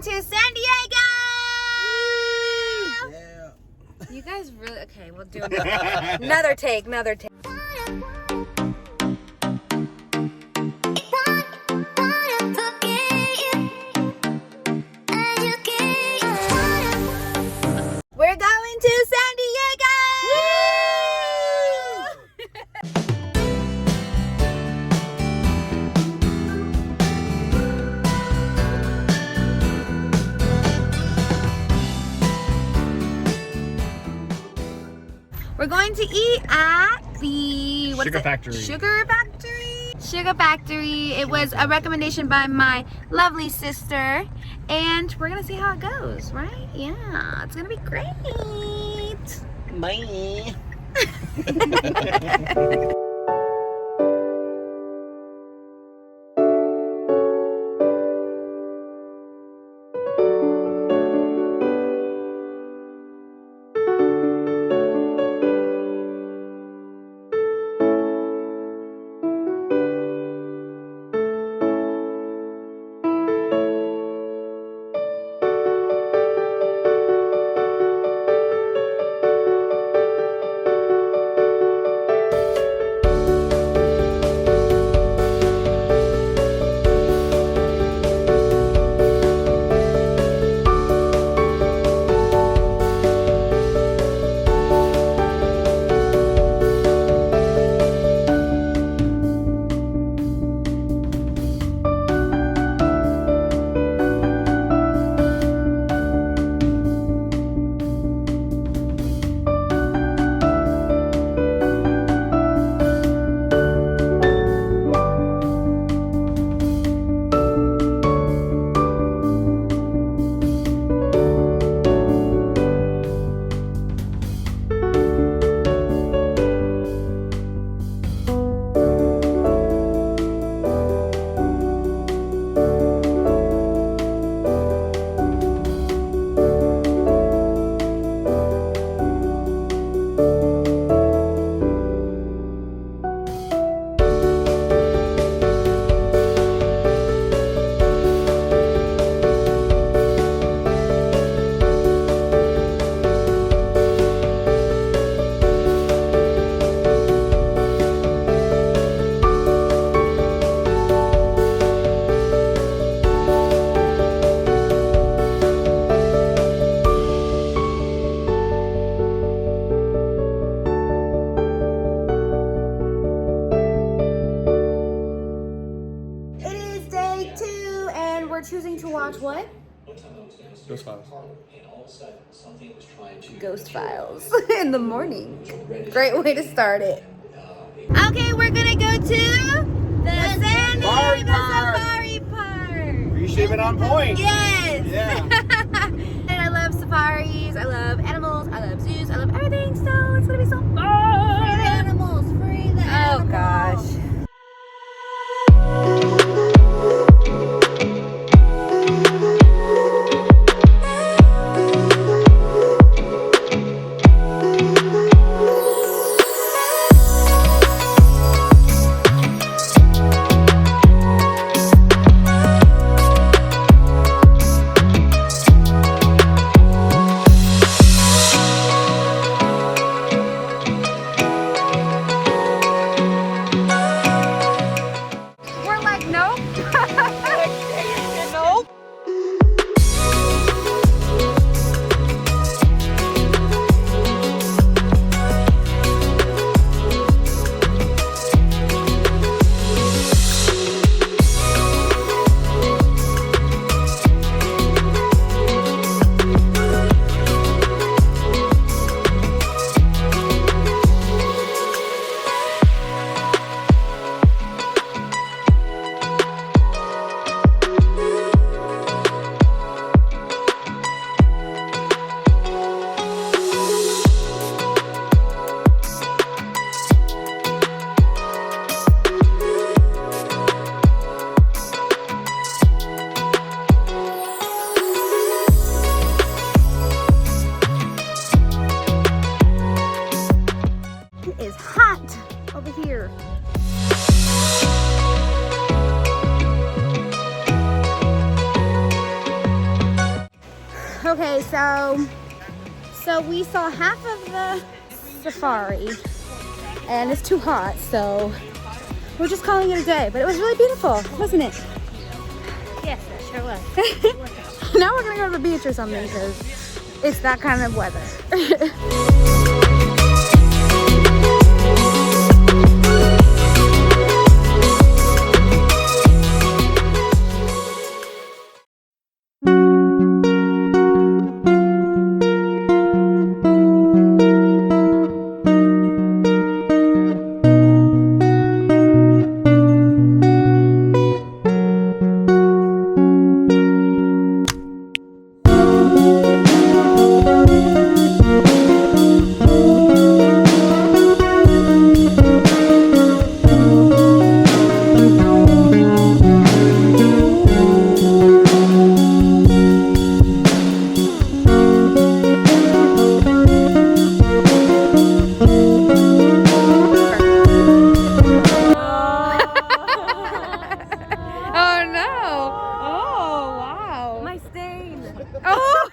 to San Diego! Yeah. You guys really... Okay, we'll do another take. We're going to San Diego! We're going to eat at the Sugar Factory. Sugar Factory. It was a recommendation by my lovely sister, and we're gonna see how it goes, right? Yeah, it's gonna be great. Bye. Choosing to watch what? Ghost Files. Ghost Files in the morning. Great way to start it. Okay, we're gonna go to the San Diego Safari Park. Are you shaving on point? Yes. Yeah. And I love safaris. I love animals. I love zoos. I love everything. So it's gonna be so fun. Free the animals. Free the animals. Oh gosh. Okay, so we saw half of the safari, and it's too hot, so we're just calling it a day. But it was really beautiful, wasn't it? Yes, it sure was. Now we're gonna go to the beach or something because it's that kind of weather. Oh no! Oh wow! My stain. Oh!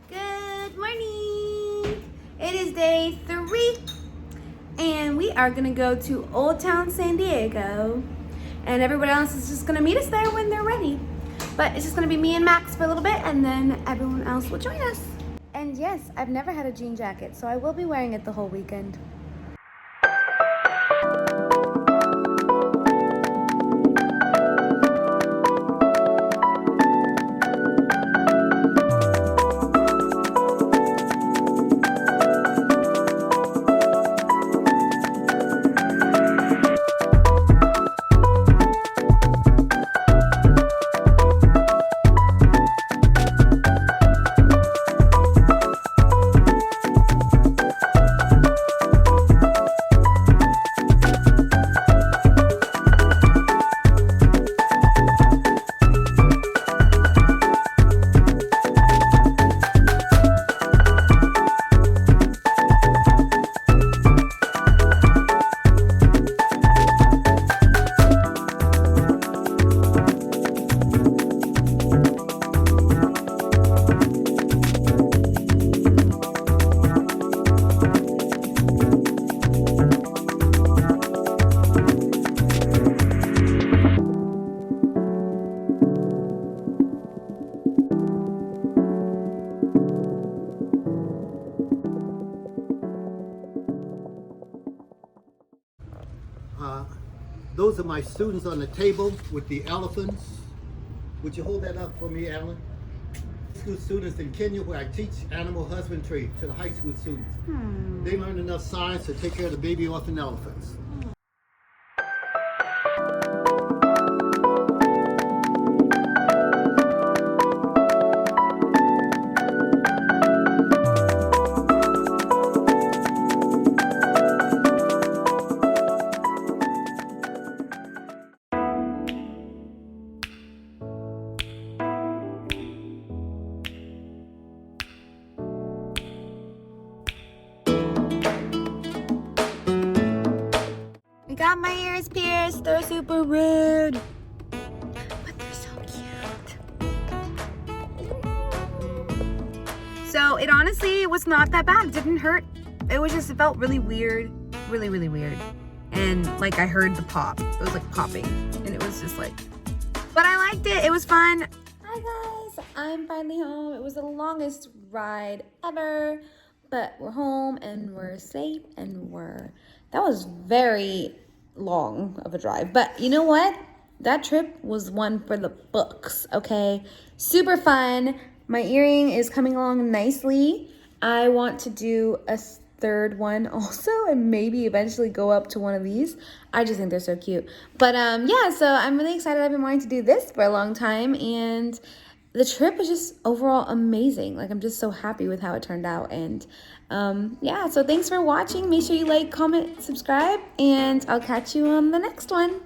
Good morning! It is day 3 and we are gonna go to Old Town San Diego, and everyone else is just gonna meet us there when they're ready. But it's just gonna be me and Max for a little bit, and then everyone else will join us. And yes, I've never had a jean jacket, so I will be wearing it the whole weekend. Those are my students on the table with the elephants. Would you hold that up for me, Alan? School students in Kenya, where I teach animal husbandry to the high school students. They learned enough science to take care of the baby orphan elephants. I got my ears pierced. They're super rude, but they're so cute. So it honestly was not that bad. It didn't hurt. It was just, it felt really weird, really weird. And like I heard the pop. It was like popping, and it was just like, but I liked it. It was fun. Hi guys, I'm finally home. It was the longest ride ever, but we're home and we're safe and that was very long of a drive. But you know what? That trip was one for the books, okay? Super fun. My earring is coming along nicely. I want to do a third one also, and maybe eventually go up to one of these. I just think they're so cute. But yeah, so I'm really excited. I've been wanting to do this for a long time, and the trip was just overall amazing. Like, I'm just so happy with how it turned out. And yeah, so thanks for watching. Make sure you like, comment, subscribe, and I'll catch you on the next one.